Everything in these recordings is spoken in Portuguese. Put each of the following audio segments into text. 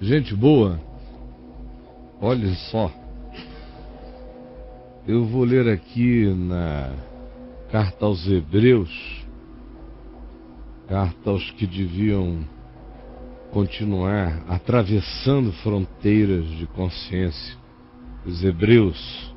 Gente boa, olha só, eu vou ler aqui na carta aos Hebreus, carta aos que deviam continuar atravessando fronteiras de consciência, os hebreus,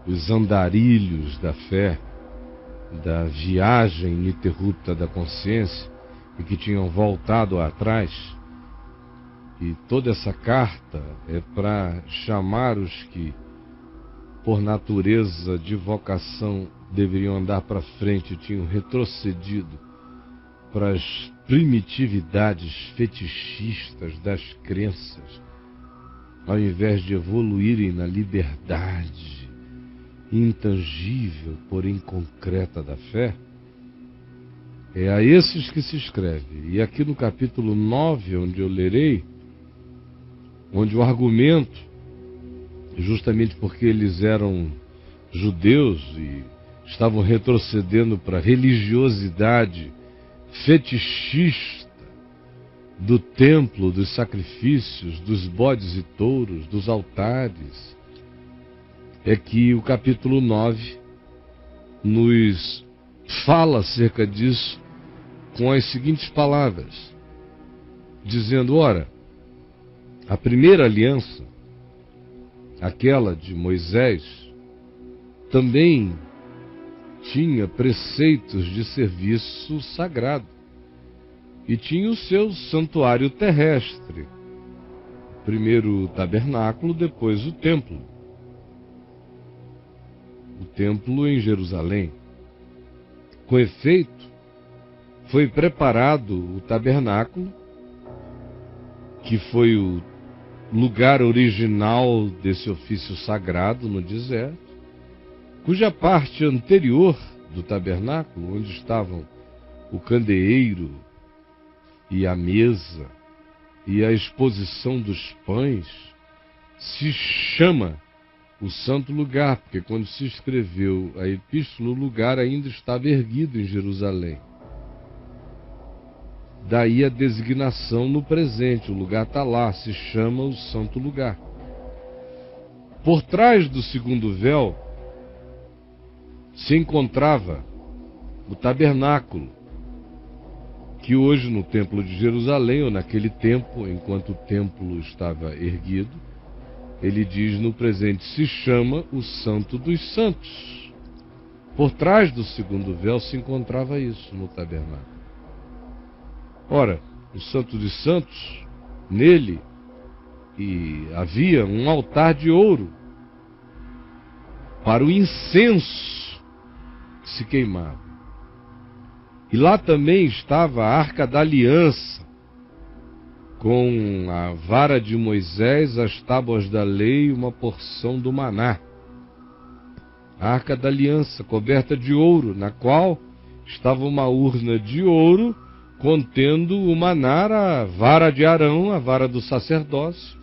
os andarilhos da fé, da viagem ininterrupta da consciência e que tinham voltado atrás. E toda essa carta é para chamar os que, por natureza de vocação, deveriam andar para frente e tinham retrocedido para as primitividades fetichistas das crenças, ao invés de evoluírem na liberdade intangível, porém concreta da fé. É a esses que se escreve. E aqui no capítulo 9, onde eu lerei, onde o argumento, justamente porque eles eram judeus e estavam retrocedendo para a religiosidade fetichista do templo, dos sacrifícios, dos bodes e touros, dos altares, é que o capítulo 9 nos fala acerca disso com as seguintes palavras, dizendo: ora, a primeira aliança, aquela de Moisés, também tinha preceitos de serviço sagrado e tinha o seu santuário terrestre, primeiro o tabernáculo, depois o templo em Jerusalém. Com efeito, foi preparado o tabernáculo, que foi o lugar original desse ofício sagrado no deserto, cuja parte anterior do tabernáculo, onde estavam o candeeiro e a mesa e a exposição dos pães, se chama o santo lugar, porque quando se escreveu a epístola, o lugar ainda estava erguido em Jerusalém. Daí a designação no presente, o lugar está lá, se chama o santo lugar. Por trás do segundo véu se encontrava o tabernáculo, que hoje no templo de Jerusalém, ou naquele tempo, enquanto o templo estava erguido, ele diz no presente, se chama o Santo dos Santos. Por trás do segundo véu se encontrava isso no tabernáculo. Ora, o Santo dos Santos, nele e havia um altar de ouro para o incenso que se queimava. E lá também estava a Arca da Aliança, com a vara de Moisés, as tábuas da lei e uma porção do maná. A Arca da Aliança, coberta de ouro, na qual estava uma urna de ouro contendo o maná, a vara de Arão, a vara do sacerdócio,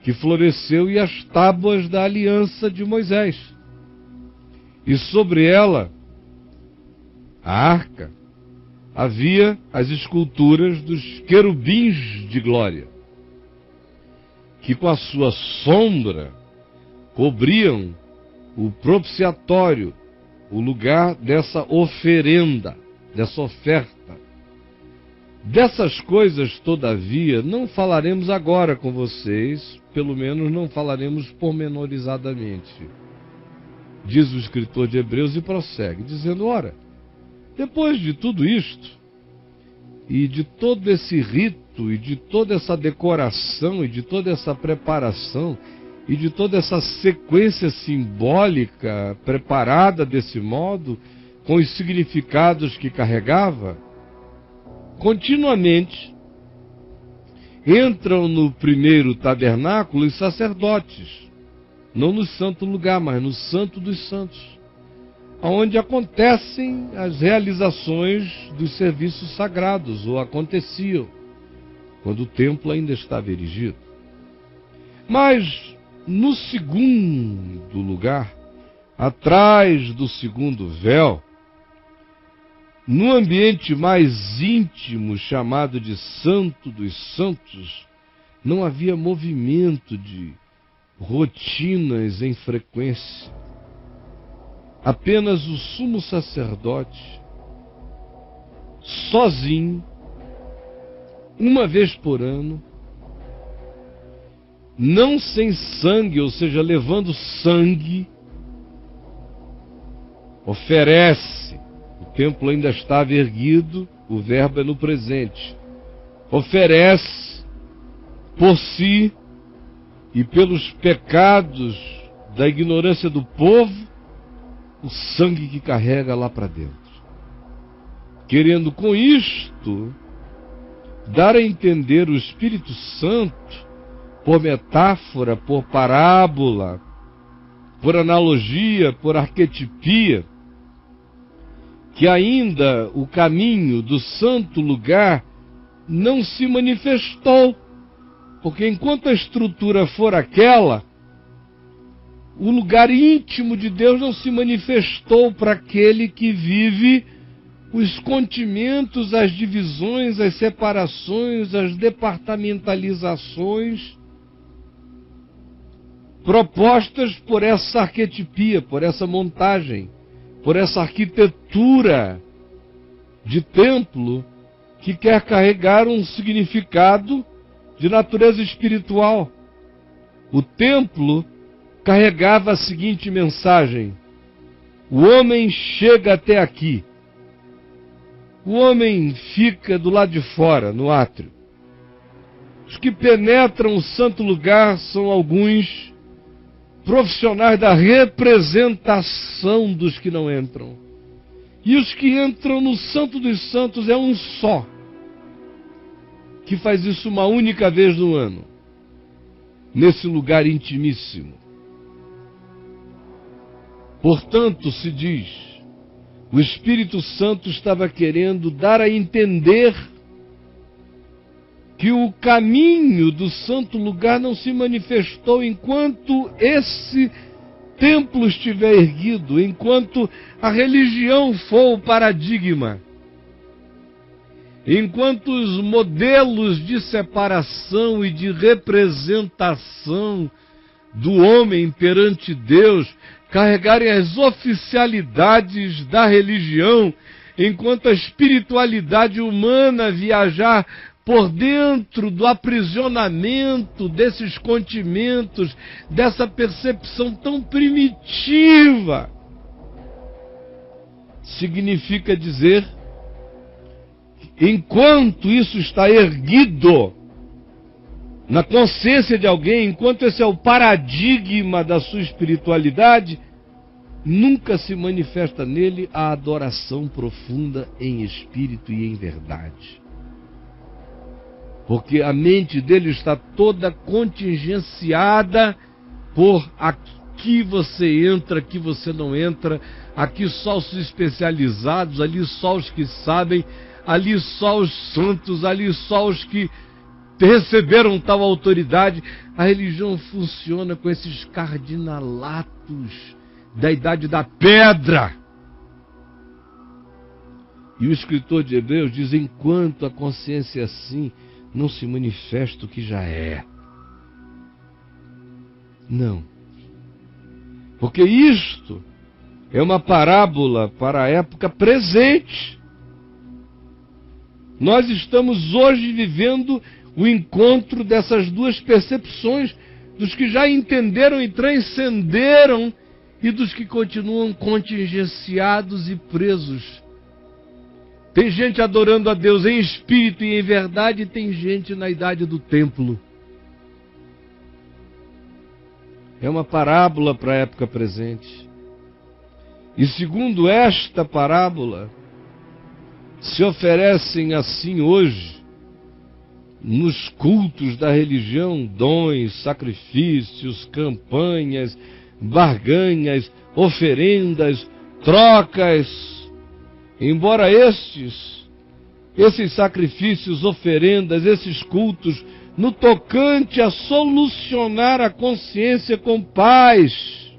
que floresceu, e as tábuas da aliança de Moisés. E sobre ela, a arca, havia as esculturas dos querubins de glória, que com a sua sombra cobriam o propiciatório, o lugar dessa oferenda, dessa oferta. Dessas coisas, todavia, não falaremos agora com vocês, pelo menos não falaremos pormenorizadamente. Diz o escritor de Hebreus e prossegue, dizendo: ora, depois de tudo isto, e de todo esse rito, e de toda essa decoração, e de toda essa preparação, e de toda essa sequência simbólica preparada desse modo, com os significados que carregava, continuamente entram no primeiro tabernáculo os sacerdotes, não no santo lugar, mas no santo dos santos, onde acontecem as realizações dos serviços sagrados, ou aconteciam, quando o templo ainda estava erigido. Mas no segundo lugar, atrás do segundo véu, no ambiente mais íntimo, chamado de Santo dos Santos, Não havia movimento de rotinas em frequência. Apenas o sumo sacerdote, sozinho, uma vez por ano, não sem sangue, ou seja, levando sangue, oferece. O templo ainda estava erguido, o verbo é no presente. Oferece por si e pelos pecados da ignorância do povo, o sangue que carrega lá para dentro. Querendo com isto dar a entender o Espírito Santo, por metáfora, por parábola, por analogia, por arquetipia, que ainda o caminho do santo lugar não se manifestou, porque enquanto a estrutura for aquela, o lugar íntimo de Deus não se manifestou para aquele que vive os continimentos, as divisões, as separações, as departamentalizações propostas por essa arquetipia, por essa montagem, por essa arquitetura de templo que quer carregar um significado de natureza espiritual. O templo carregava a seguinte mensagem: o homem chega até aqui, o homem fica do lado de fora, no átrio. Os que penetram o santo lugar são alguns profissionais da representação dos que não entram. E os que entram no Santo dos Santos é um só, que faz isso uma única vez no ano, nesse lugar intimíssimo. Portanto, se diz, o Espírito Santo estava querendo dar a entender que o caminho do santo lugar não se manifestou enquanto esse templo estiver erguido, enquanto a religião for o paradigma, enquanto os modelos de separação e de representação do homem perante Deus carregarem as oficialidades da religião, enquanto a espiritualidade humana viajar por dentro do aprisionamento desses continimentos, dessa percepção tão primitiva, significa dizer, enquanto isso está erguido na consciência de alguém, enquanto esse é o paradigma da sua espiritualidade, nunca se manifesta nele a adoração profunda em espírito e em verdade. Porque a mente dele está toda contingenciada por aqui você entra, aqui você não entra, aqui só os especializados, ali só os que sabem, ali só os santos, ali só os que receberam tal autoridade. A religião funciona com esses cardinalatos da idade da pedra. E o escritor de Hebreus diz, enquanto a consciência é assim, não se manifesta o que já é. Não. Porque isto é uma parábola para a época presente. Nós estamos hoje vivendo o encontro dessas duas percepções, dos que já entenderam e transcenderam e dos que continuam contingenciados e presos. Tem gente adorando a Deus em espírito e em verdade, e tem gente na idade do templo. É uma parábola para a época presente. E segundo esta parábola, se oferecem assim hoje, nos cultos da religião, dons, sacrifícios, campanhas, barganhas, oferendas, trocas. Embora esses sacrifícios, oferendas, esses cultos, no tocante a solucionar a consciência com paz,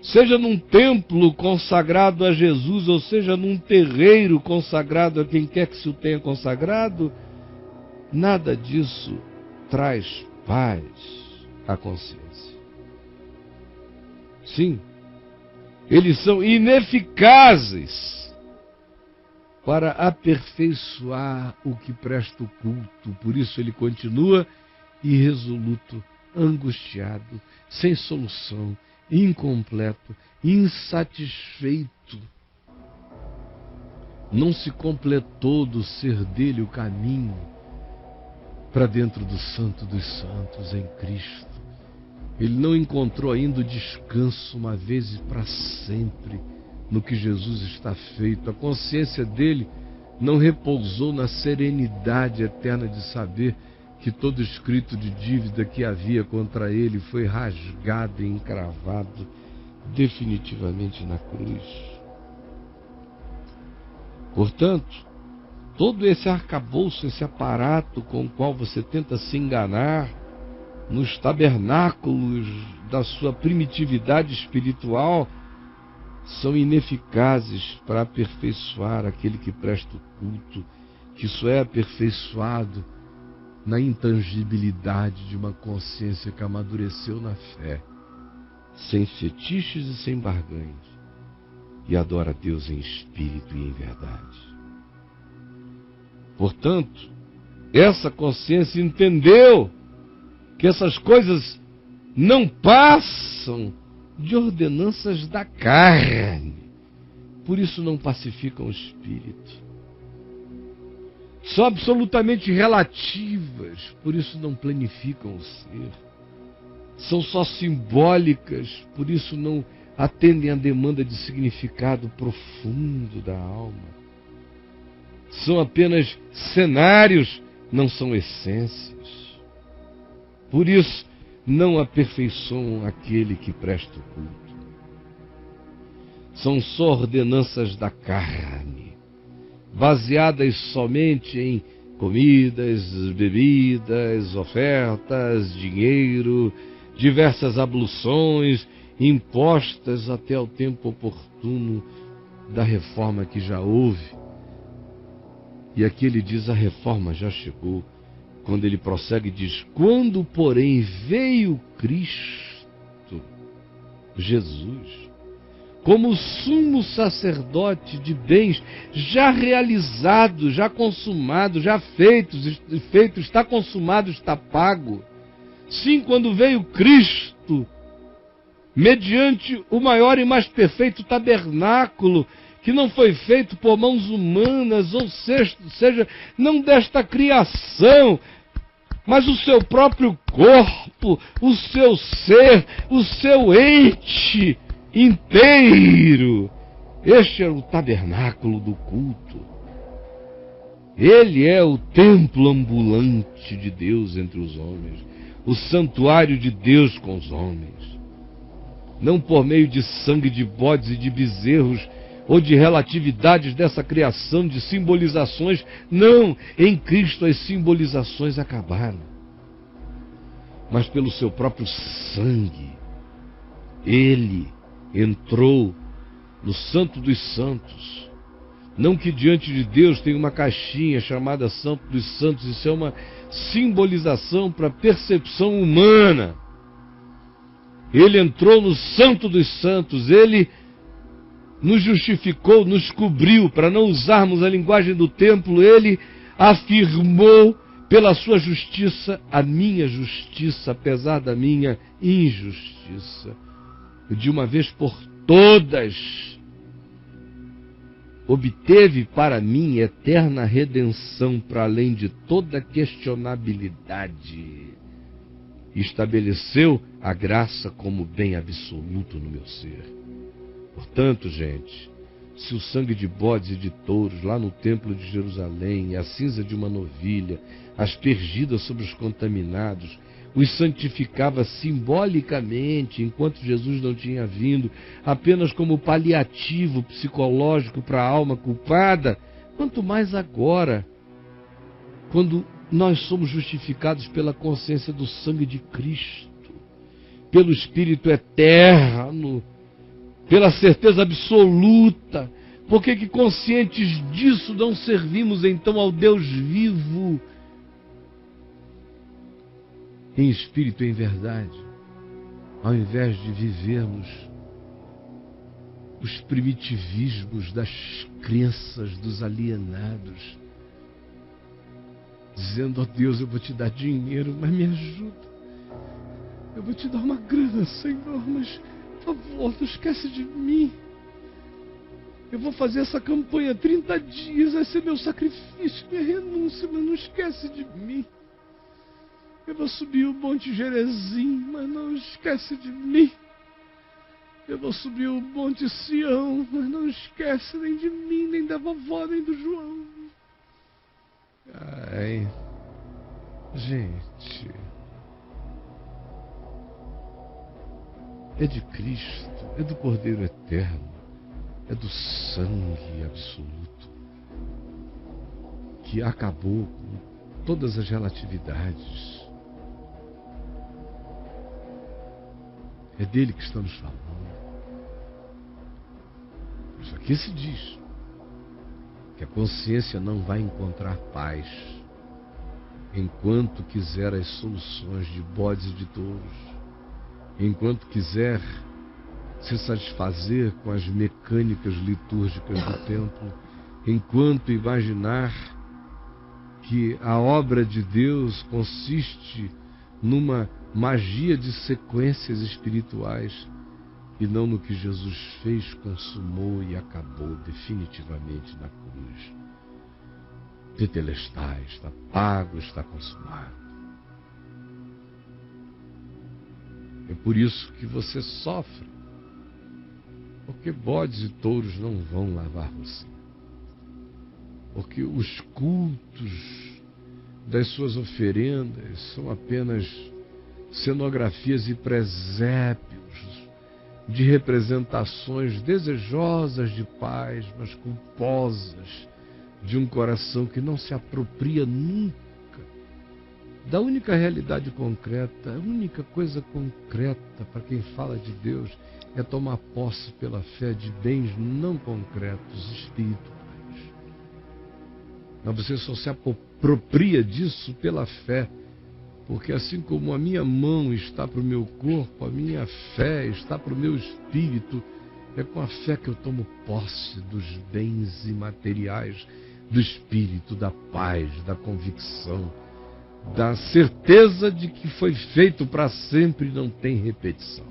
seja num templo consagrado a Jesus, ou seja num terreiro consagrado a quem quer que se o tenha consagrado, nada disso traz paz à consciência. Sim, eles são ineficazes para aperfeiçoar o que presta o culto. Por isso ele continua irresoluto, angustiado, sem solução, incompleto, insatisfeito. Não se completou do ser dele o caminho para dentro do Santo dos Santos em Cristo. Ele não encontrou ainda o descanso uma vez e para sempre no que Jesus está feito. A consciência dele não repousou na serenidade eterna de saber que todo escrito de dívida que havia contra ele foi rasgado e encravado definitivamente na cruz. Portanto, todo esse arcabouço, esse aparato com o qual você tenta se enganar nos tabernáculos da sua primitividade espiritual, são ineficazes para aperfeiçoar aquele que presta o culto, que só é aperfeiçoado na intangibilidade de uma consciência que amadureceu na fé, sem fetiches e sem barganhas, e adora a Deus em espírito e em verdade. Portanto, essa consciência entendeu que essas coisas não passam de ordenanças da carne, por isso não pacificam o espírito. São absolutamente relativas, por isso não planificam o ser. São só simbólicas, por isso não atendem à demanda de significado profundo da alma. São apenas cenários, não são essências. Por isso, não aperfeiçoam aquele que presta o culto. São só ordenanças da carne, baseadas somente em comidas, bebidas, ofertas, dinheiro, diversas abluções, impostas até ao tempo oportuno da reforma que já houve. E aqui ele diz: a reforma já chegou. Quando ele prossegue, diz: quando, porém, veio Cristo, Jesus, como sumo sacerdote de bens já realizados, já consumados, já feitos, está consumado, está pago. Sim, quando veio Cristo, mediante o maior e mais perfeito tabernáculo, que não foi feito por mãos humanas, ou seja, não desta criação, mas o seu próprio corpo, o seu ser, o seu ente inteiro. Este é o tabernáculo do culto. Ele é o templo ambulante de Deus entre os homens, o santuário de Deus com os homens. Não por meio de sangue de bodes e de bezerros, ou de relatividades dessa criação, de simbolizações. Não, em Cristo as simbolizações acabaram. Mas pelo seu próprio sangue, Ele entrou no Santo dos Santos. Não que diante de Deus tem uma caixinha chamada Santo dos Santos, isso é uma simbolização para a percepção humana. Ele entrou no Santo dos Santos, Ele nos justificou, nos cobriu. Para não usarmos a linguagem do templo, Ele afirmou pela sua justiça a minha justiça, apesar da minha injustiça. De uma vez por todas, obteve para mim eterna redenção para além de toda questionabilidade. Estabeleceu a graça como bem absoluto no meu ser. Portanto, gente, se o sangue de bodes e de touros lá no templo de Jerusalém, a cinza de uma novilha, aspergida sobre os contaminados, os santificava simbolicamente, enquanto Jesus não tinha vindo, apenas como paliativo psicológico para a alma culpada, quanto mais agora, quando nós somos justificados pela consciência do sangue de Cristo, pelo Espírito eterno, pela certeza absoluta. Por que conscientes disso não servimos então ao Deus vivo, em espírito e em verdade, ao invés de vivermos os primitivismos das crenças dos alienados, dizendo: ó Deus, eu vou te dar dinheiro, mas me ajuda. Eu vou te dar uma grana, Senhor, mas, por favor, não esquece de mim. Eu vou fazer essa campanha 30 dias, vai ser meu sacrifício, minha renúncia, mas não esquece de mim. Eu vou subir o Monte Gerezim, mas não esquece de mim. Eu vou subir o Monte Sião, mas não esquece nem de mim, nem da vovó, nem do João. Ai, gente, é de Cristo, é do Cordeiro Eterno, é do sangue absoluto que acabou com todas as relatividades. É dele que estamos falando. Isso aqui se diz que a consciência não vai encontrar paz enquanto quiser as soluções de bodes e de touros, enquanto quiser se satisfazer com as mecânicas litúrgicas do templo, enquanto imaginar que a obra de Deus consiste numa magia de sequências espirituais e não no que Jesus fez, consumou e acabou definitivamente na cruz. Tetelestai, está pago, está consumado. É por isso que você sofre, porque bodes e touros não vão lavar você. Porque os cultos das suas oferendas são apenas cenografias e presépios de representações desejosas de paz, mas culposas de um coração que não se apropria nunca da única realidade concreta. A única coisa concreta para quem fala de Deus é tomar posse pela fé de bens não concretos, espirituais. Mas você só se apropria disso pela fé, porque assim como a minha mão está para o meu corpo, a minha fé está para o meu espírito. É com a fé que eu tomo posse dos bens imateriais do espírito, da paz, da convicção, da certeza de que foi feito para sempre e não tem repetição.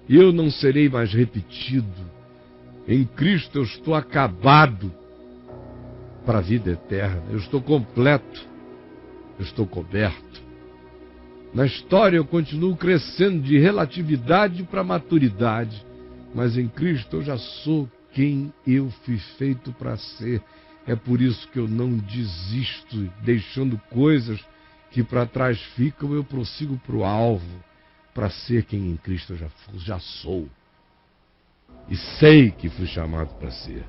Eu não serei mais repetido. Em Cristo eu estou acabado para a vida eterna. Eu estou completo. Eu estou coberto. Na história eu continuo crescendo de relatividade para maturidade, mas em Cristo eu já sou quem eu fui feito para ser. É por isso que eu não desisto, deixando coisas que para trás ficam, eu prossigo para o alvo, para ser quem em Cristo eu já sou. E sei que fui chamado para ser.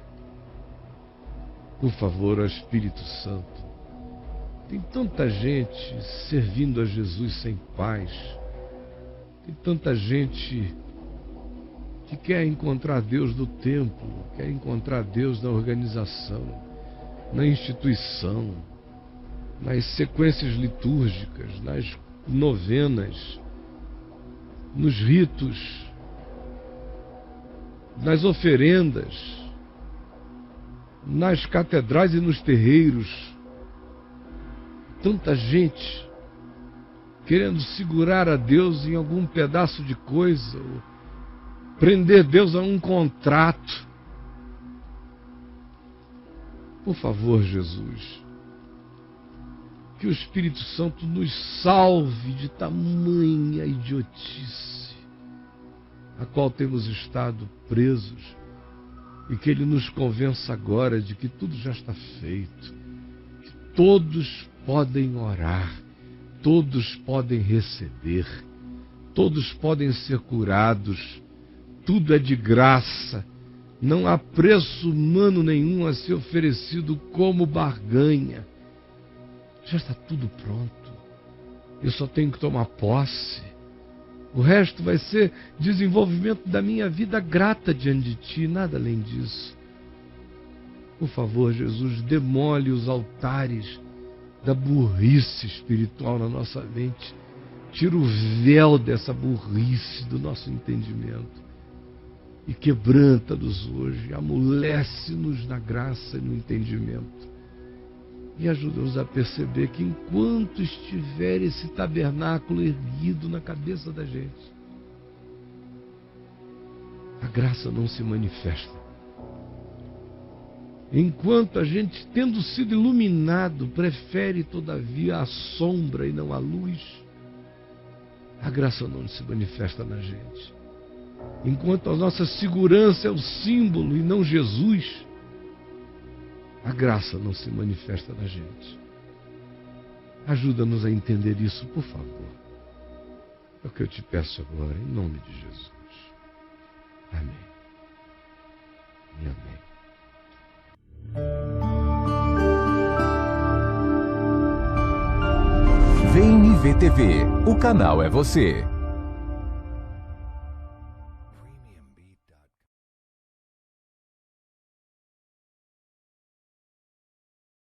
Por favor, ó Espírito Santo, tem tanta gente servindo a Jesus sem paz. Tem tanta gente que quer encontrar Deus no templo, quer encontrar Deus na organização, na instituição, nas sequências litúrgicas, nas novenas, nos ritos, nas oferendas, nas catedrais e nos terreiros. Tanta gente querendo segurar a Deus em algum pedaço de coisa, ou prender Deus a um contrato. Por favor, Jesus, que o Espírito Santo nos salve de tamanha idiotice a qual temos estado presos, e que Ele nos convença agora de que tudo já está feito, que todos podem orar, todos podem receber, todos podem ser curados, tudo é de graça, não há preço humano nenhum a ser oferecido como barganha. Já está tudo pronto, eu só tenho que tomar posse. O resto vai ser desenvolvimento da minha vida grata diante de Ti, nada além disso. Por favor, Jesus, demole os altares da burrice espiritual na nossa mente. Tira o véu dessa burrice do nosso entendimento e quebranta-nos hoje, amolece-nos na graça e no entendimento. E ajuda-nos a perceber que enquanto estiver esse tabernáculo erguido na cabeça da gente, a graça não se manifesta. Enquanto a gente, tendo sido iluminado, prefere todavia a sombra e não a luz, a graça não se manifesta na gente. Enquanto a nossa segurança é o símbolo e não Jesus, a graça não se manifesta na gente. Ajuda-nos a entender isso, por favor. É o que eu te peço agora, em nome de Jesus. Amém. E amém. Vem e vê TV. O canal é você.